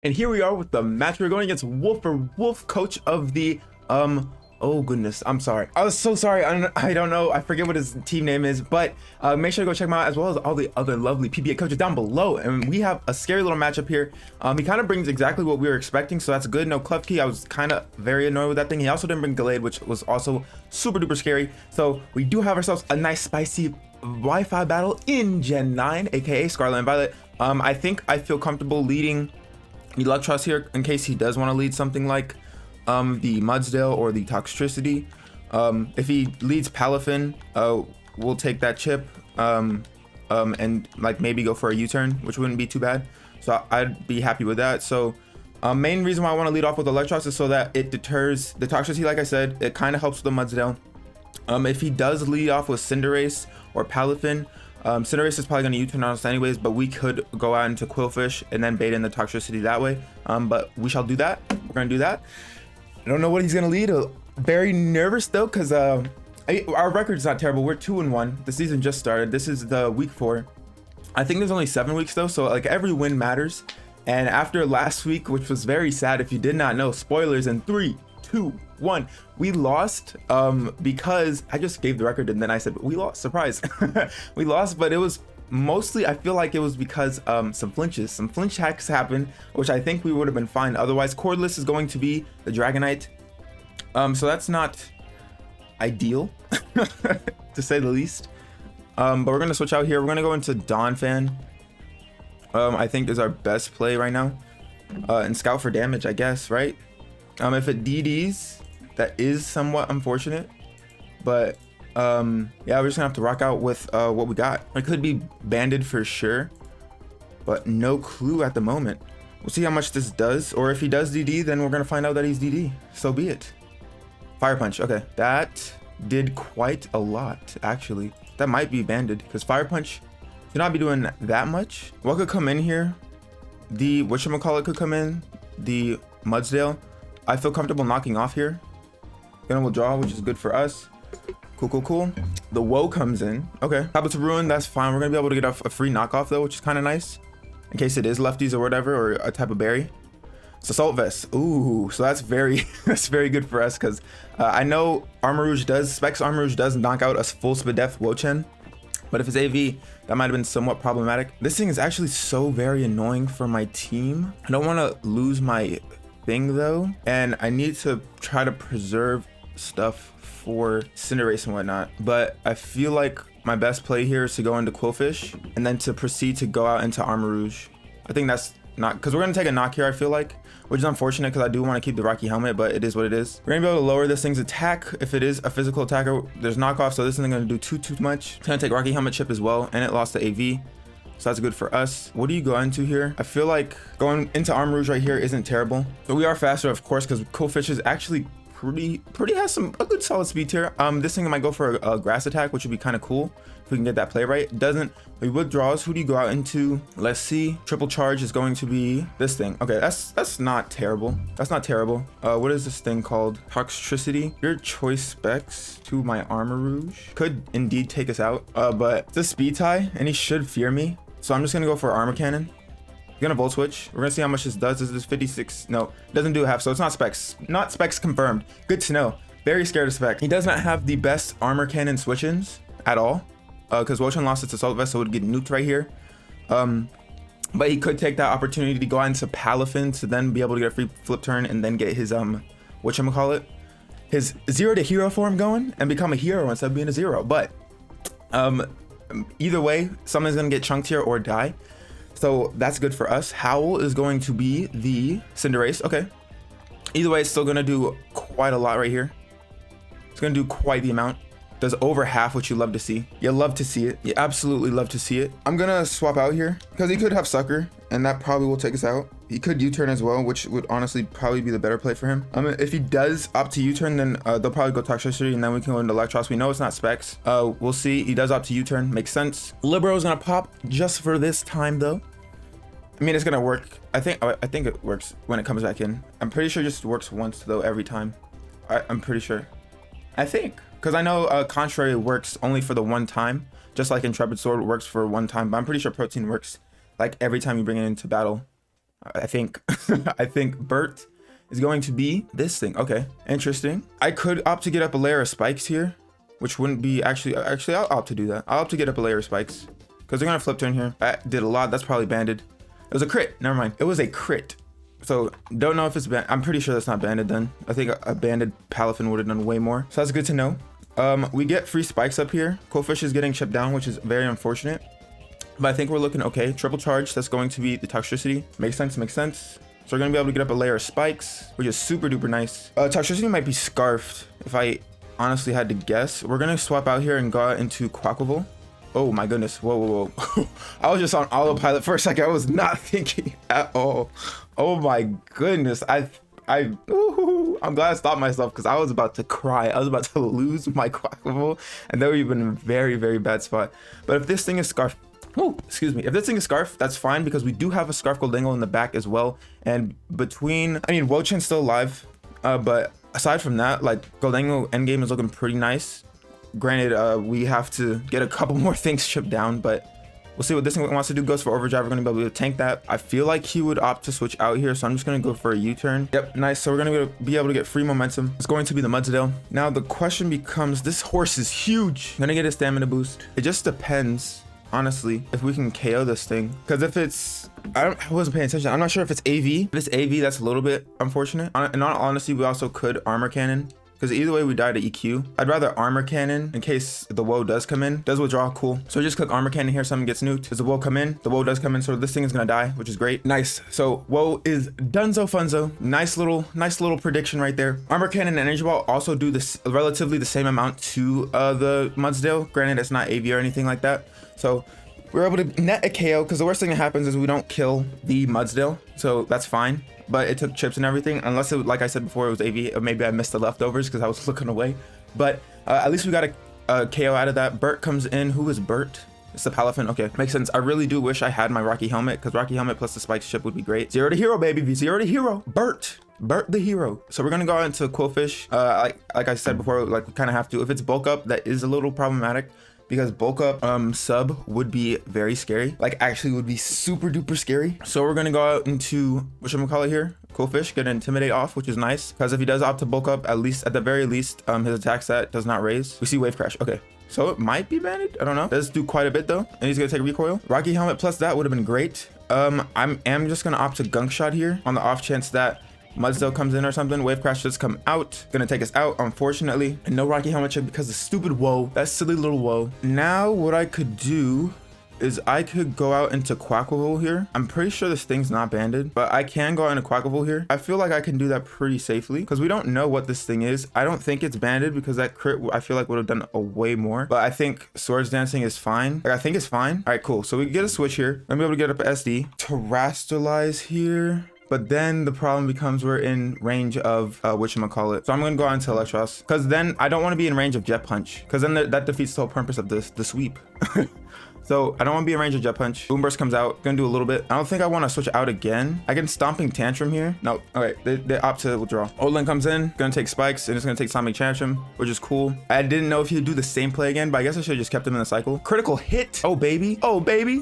And here we are with the match. We're going against Wolf or Wolf, coach of the oh goodness, I'm sorry, I was so sorry. I don't know, I forget what his team name is, but make sure to go check him out, as well as all the other lovely PBA coaches down below. And we have a scary little matchup here. He kind of brings exactly what we were expecting, so that's good. No Klefki. I was kind of very annoyed with that thing. He also didn't bring Gallade, which was also super duper scary. So we do have ourselves a nice spicy Wi-Fi battle in Gen 9, aka Scarlet and Violet. I think I feel comfortable leading Electros here in case he does want to lead something like the Mudsdale or the Toxtricity. If he leads Palafin, we'll take that chip and like maybe go for a U-turn, which wouldn't be too bad. So I'd be happy with that. So main reason why I want to lead off with Electros is so that it deters the Toxtricity. Like I said, it kind of helps with the Mudsdale. If he does lead off with Cinderace or Palafin, Cinderace is probably going to U-turn on us anyways, but we could go out into Quillfish and then bait in the Toxtricity that way. But we shall do that. We're going to do that. I don't know what he's going to lead. Very nervous though, because our record's not terrible. We're 2-1. The season just started. This is the week 4. I think there's only 7 weeks though, so like every win matters. And after last week, which was very sad, if you did not know, spoilers in 3, 2, 1, we lost because I just gave the record and then I said we lost. Surprise. We lost, but it was mostly, I feel like it was because some flinch hacks happened, which I think we would have been fine otherwise. Cordless is going to be the Dragonite, so that's not ideal to say the least. But we're gonna switch out here. We're gonna go into Donphan. I think is our best play right now, and scout for damage, I guess, right? If it DDs, that is somewhat unfortunate, but yeah, we're just gonna have to rock out with what we got. It could be banded for sure, but no clue at the moment. We'll see how much this does, or if he does DD, then we're gonna find out that he's DD. So be it. Fire Punch. Okay, that did quite a lot actually. That might be banded because Fire Punch should not be doing that much. What could come in here? The whatchamacallit could come in. The Mudsdale. I feel comfortable knocking off here. Then we'll draw, which is good for us. Cool. The Woe comes in. Okay. Tablets of Ruin, that's fine. We're gonna be able to get a free knockoff though, which is kind of nice. In case it is lefties or whatever, or a type of berry. So Assault Vest. Ooh, so that's very that's very good for us, because I know Specs Armor Rouge does knock out a full Spadef Wochen. But if it's AV, that might have been somewhat problematic. This thing is actually so very annoying for my team. I don't want to lose my thing though, and I need to try to preserve stuff for Cinderace and whatnot, but I feel like my best play here is to go into Quillfish and then to proceed to go out into Armor Rouge. I think that's not, because we're gonna take a knock here, I feel like, which is unfortunate because I do want to keep the Rocky Helmet, but it is what it is. We're gonna be able to lower this thing's attack if it is a physical attacker. There's knockoff, so this isn't gonna do too much. It's gonna take Rocky Helmet chip as well, and it lost the AV. So that's good for us. What do you go into here? I feel like going into Armor Rouge right here isn't terrible. But we are faster, of course, because Quillfish is actually pretty has a good solid speed tier. This thing might go for a grass attack, which would be kind of cool if we can get that play right. It doesn't. We withdraws. Who do you go out into? Let's see. Triple charge is going to be this thing. Okay, that's not terrible. That's not terrible. What is this thing called? Toxtricity. Your choice specs to my Armor Rouge could indeed take us out. But it's a speed tie, and he should fear me. So I'm just gonna go for Armor Cannon. I'm gonna Volt Switch. We're gonna see how much this does. This is 56. No, it doesn't do half, so it's not specs. Not specs confirmed. Good to know. Very scared of spec. He does not have the best Armor Cannon switch-ins at all, because Wochen lost its Assault Vest, so it would get nuked right here. But he could take that opportunity to go out into Palafin to then be able to get a free flip turn and then get his whatchamacallit, his 0 to hero form going and become a hero instead of being a 0. But either way, someone's gonna get chunked here or die, so that's good for us. Howl is going to be the Cinderace. Okay, either way, it's still gonna do quite a lot right here. It's gonna do quite the amount. Does over half, which you love to see. You love to see it. You absolutely love to see it. I'm gonna swap out here because he could have Sucker, and that probably will take us out. He could U-turn as well, which would honestly probably be the better play for him. If he does opt to U-turn, then they'll probably go Toxtricity, and then we can go into Electros. We know it's not specs. We'll see. He does opt to U-turn. Makes sense. Libero is gonna pop just for this time though. I mean, it's gonna work. I think it works when it comes back in. I'm pretty sure it just works once though every time. I'm pretty sure. I think. Because I know Contrary works only for the one time, just like Intrepid Sword works for one time, but I'm pretty sure Protein works like every time you bring it into battle. I think I think Bert is going to be this thing. Okay, interesting. I could opt to get up a layer of spikes here, which wouldn't be actually I'll opt to do that. I'll opt to get up a layer of spikes because they're gonna flip turn here. That did a lot. That's probably banded. It was a crit. Never mind. It was a crit. So don't know if it's banned. I'm pretty sure that's not banded then. I think a banded Palafin would have done way more. So that's good to know. We get free spikes up here. Quillfish is getting chipped down, which is very unfortunate. But I think we're looking okay. Triple charge. That's going to be the Toxtricity. Makes sense. Makes sense. So we're gonna be able to get up a layer of spikes, which is super duper nice. Toxtricity might be scarfed if I honestly had to guess. We're gonna swap out here and go out into Quaquaval. Oh my goodness. Whoa, whoa, whoa. I was just on autopilot for a second. I was not thinking at all. Oh my goodness. I'm glad I stopped myself because I was about to cry. I was about to lose my Quaquaval and that would have been a very, very bad spot. But if this thing is scarfed, oh, excuse me. If this thing is Scarf, that's fine because we do have a Scarf Goldango in the back as well. And between, I mean, Wochen's still alive, but aside from that, like Goldango endgame is looking pretty nice. Granted, we have to get a couple more things chipped down, but we'll see what this thing wants to do. Goes for Overdrive. We're going to be able to tank that. I feel like he would opt to switch out here, so I'm just going to go for a U-turn. Yep, nice. So we're going to be able to get free momentum. It's going to be the Mudsdale. Now the question becomes, this horse is huge. I'm going to get a stamina boost. It just depends, honestly, if we can KO this thing. Because if it's, I wasn't paying attention. I'm not sure if it's AV. If it's AV, that's a little bit unfortunate. In all honesty, we also could Armor Cannon. Because either way we die to EQ. I'd rather Armor Cannon in case the woe does come in. Does withdraw, cool. So just click Armor Cannon here, something gets nuked. Does the woe come in? The woe does come in, so this thing is gonna die, which is great. Nice. So woe is dunzo funzo. Nice little prediction right there. Armor Cannon and Energy Ball also do this relatively the same amount to the Mudsdale. Granted, it's not AV or anything like that. So we're able to net a KO because the worst thing that happens is we don't kill the Mudsdale. So that's fine. But it took chips and everything, unless it, like I said before, it was AV, or maybe I missed the leftovers because I was looking away. But at least we got a KO out of that. Bert comes in. Who is Bert? It's the Palafin. Okay, makes sense. I really do wish I had my Rocky Helmet because Rocky Helmet plus the Spike chip would be great. 0 to hero, baby. 0 to hero. Bert the hero. So we're gonna go into Quillfish. Like I said before, like we kind of have to. If it's bulk up, that is a little problematic. Because bulk up sub would be very scary, like actually would be super duper scary. So we're gonna go out into whatchamacallit here, Quillfish, get an Intimidate off, which is nice because if he does opt to bulk up, at the very least his attack stat does not raise. We see Wave Crash. Okay, so it might be banded. I don't know. Does do quite a bit though, and he's gonna take recoil. Rocky Helmet plus that would have been great. I am just gonna opt to Gunk Shot here on the off chance that Mudsdale comes in or something. Wave Crash does come out. Gonna take us out, unfortunately. And no Rocky Helmet check because of stupid woe. That silly little woe. Now what I could do is I could go out into Quaquaval here. I'm pretty sure this thing's not banded, but I can go out into Quaquaval here. I feel like I can do that pretty safely because we don't know what this thing is. I don't think it's banded because that crit I feel like would have done a way more, but I think Swords Dancing is fine. Like I think it's fine. All right, cool. So we get a switch here. I'm able to get up a SD. Terrestrialize here. But then the problem becomes we're in range of whatchamacallit. So I'm gonna go on to Electros because then I don't want to be in range of Jet Punch because then that defeats the whole purpose of the sweep. So I don't want to be in range of Jet Punch. Boom Burst comes out. Gonna do a little bit. I don't think I want to switch out again. I can Stomping Tantrum here. No. All right. They opt to withdraw. Odlin comes in. Gonna take Spikes and it's gonna take Stomping Tantrum, which is cool. I didn't know if he'd do the same play again, but I guess I should have just kept him in the cycle. Critical hit. Oh baby. Oh baby.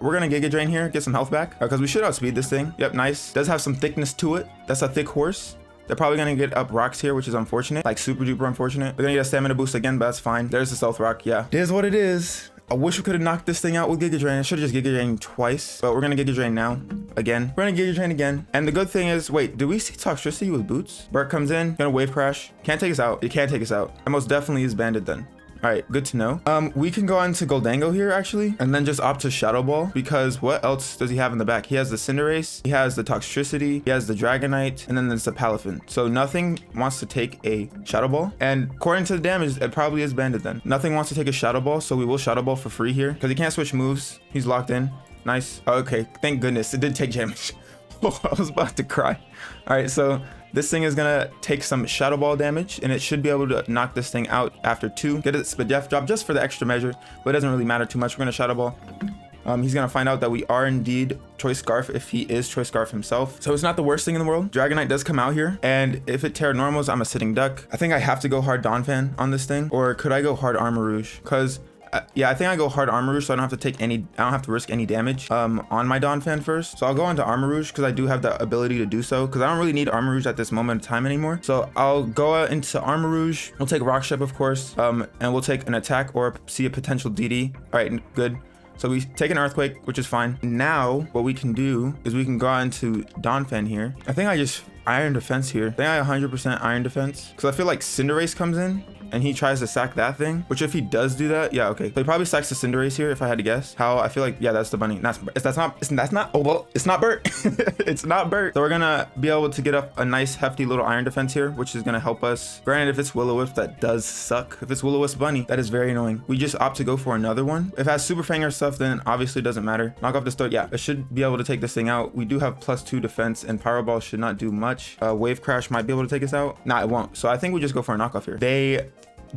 We're gonna Giga Drain here, get some health back because we should outspeed this thing. Yep, nice. Does have some thickness to it. That's a thick horse. They're probably gonna get up rocks here, which is unfortunate, like super duper unfortunate. They're gonna get a stamina boost again, but that's fine. There's the stealth rock. Yeah, it is what it is. I wish we could have knocked this thing out with Giga Drain. I should have just Giga Drained twice, but we're gonna Giga Drain now. Again, we're gonna Giga Drain again. And the good thing is, wait, do we see Toxtricity with boots? Bert comes in, gonna Wave Crash. Can't take us out. It can't take us out. It most definitely is banded then. All right, good to know. We can go on to Goldango here actually, and then just opt to Shadow Ball because what else does he have in the back? He has the Cinderace, he has the Toxtricity, he has the Dragonite, and then there's the Palafin. So nothing wants to take a Shadow Ball, and according to the damage, it probably is banded then. Nothing wants to take a Shadow Ball, so we will Shadow Ball for free here because he can't switch moves. He's locked in. Nice. Okay, thank goodness it did take damage. Oh, I was about to cry. All right, so this thing is gonna take some Shadow Ball damage and it should be able to knock this thing out after 2. Get its Spidef drop just for the extra measure, but it doesn't really matter too much. We're gonna Shadow Ball. He's gonna find out that we are indeed Choice Scarf if he is Choice Scarf himself. So it's not the worst thing in the world. Dragonite does come out here, and if it Terra Normals, I'm a sitting duck. I think I have to go hard Donphan on this thing, or could I go hard Armor Rouge? Because Yeah, I think I go hard Armor Rouge, so I don't have to risk any damage on my Donphan first. So I'll go into Armor Rouge because I do have the ability to do so, because I don't really need Armor Rouge at this moment in time anymore. So I'll go into Armor Rouge. We'll take Rock Step, of course, and we'll take an attack or see a potential DD. All right, good. So we take an Earthquake, which is fine. Now, what we can do is we can go into Donphan here. I think I just Iron Defense here. I think I 100% Iron Defense, because I feel like Cinderace comes in and he tries to sack that thing, which if he does do that, yeah, okay. So he probably sacks the Cinderace here if I had to guess. How I feel like, yeah, that's the bunny. That's not, oh, well, it's not Bert. It's not Bert. So we're gonna be able to get up a nice hefty little Iron Defense here, which is gonna help us. Granted, if it's Will-O-Wisp, that does suck. If it's Will-O-Wisp bunny, that is very annoying. We just opt to go for another one. If it has Super Fang or stuff, then obviously it doesn't matter. Knock off the start, yeah, it should be able to take this thing out. We do have +2 defense and Power Ball should not do much. Wave Crash might be able to take us out. Nah, it won't. So I think we just go for a knockoff here. They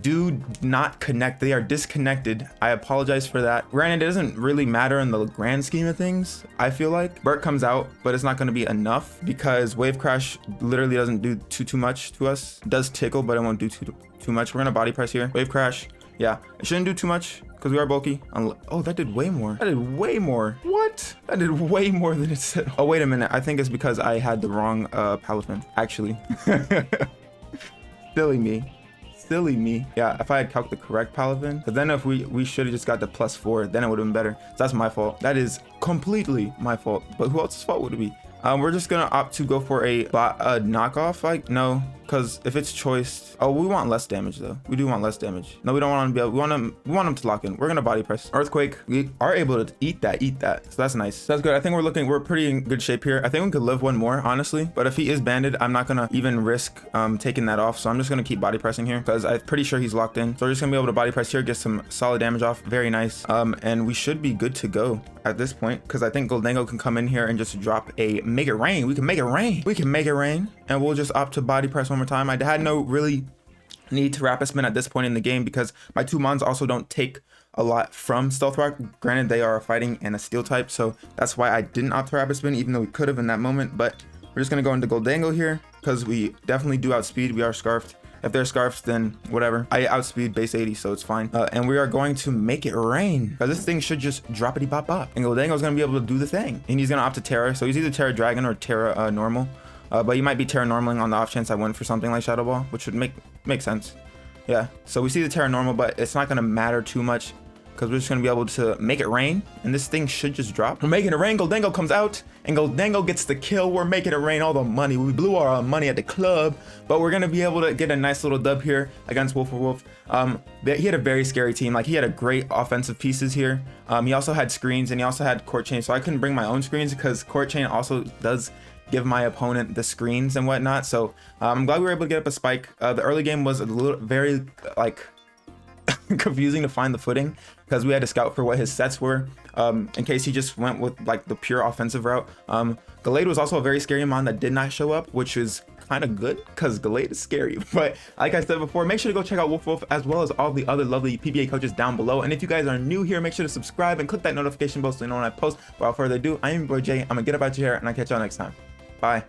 do not connect. They are disconnected. I apologize for that. Granted, it doesn't really matter in the grand scheme of things. I feel like Bert comes out, but it's not going to be enough because Wave Crash literally doesn't do too much to us. It does tickle, but it won't do too much. We're gonna body press here. Wave Crash, yeah, it shouldn't do too much because we are bulky. Oh, that did way more. That did way more. What? That did way more than it said. Oh, wait a minute. I think it's because I had the wrong Palafin, actually. Silly me. Yeah, if I had calculated the correct Palafin, because then if we should have just got the +4, then it would have been better. So that's my fault. That is completely my fault. But who else's fault would it be? We're just gonna opt to go for a knockoff. Like, no, because if it's choiced, oh, we want less damage though. We do want less damage. No, we don't want him to be able, we want him to lock in. We're gonna body press. Earthquake, we are able to eat that. So that's nice. That's good. I think we're pretty in good shape here. I think we could live one more, honestly. But if he is banded, I'm not gonna even risk taking that off. So I'm just gonna keep body pressing here because I'm pretty sure he's locked in. So we're just gonna be able to body press here, get some solid damage off. Very nice. And we should be good to go at this point because I think Goldango can come in here and just drop a make it rain. We can make it rain. We can make it rain, and we'll just opt to body press one more time. I had no really need to Rapid Spin at this point in the game because my 2 mons also don't take a lot from Stealth Rock. Granted, they are a fighting and a steel type, so that's why I didn't opt to Rapid Spin, even though we could have in that moment. But we're just gonna go into Goldango here because we definitely do outspeed. We are scarfed. If they're scarfs, then whatever. I outspeed base 80, so it's fine. And we are going to make it rain because this thing should just droppity bop bop. And Goldango's gonna be able to do the thing. And he's gonna opt to Terra. So he's either Terra Dragon or Terra Normal. But he might be Terra Normaling on the off chance I went for something like Shadow Ball, which would make sense. Yeah, so we see the Terra Normal, but it's not gonna matter too much because we're just gonna be able to make it rain, and this thing should just drop. We're making it rain. Goldango comes out, and Goldango gets the kill. We're making it rain. All the money. We blew our money at the club, but we're gonna be able to get a nice little dub here against Wolf for Wolf. He had a very scary team. Like, he had a great offensive pieces here. He also had screens, and he also had Court Chain. So I couldn't bring my own screens because Court Chain also does give my opponent the screens and whatnot. So I'm glad we were able to get up a spike. The early game was a little very like confusing to find the footing because we had to scout for what his sets were in case he just went with like the pure offensive route. Gallade was also a very scary mon that did not show up, which is kind of good because Gallade is scary. But like I said before, make sure to go check out Wolf as well as all the other lovely PBA coaches down below. And if you guys are new here, make sure to subscribe and click that notification bell so you know when I post. Without further ado, I am your boy Jay. I'm gonna get up out of here and I'll catch y'all next time. Bye.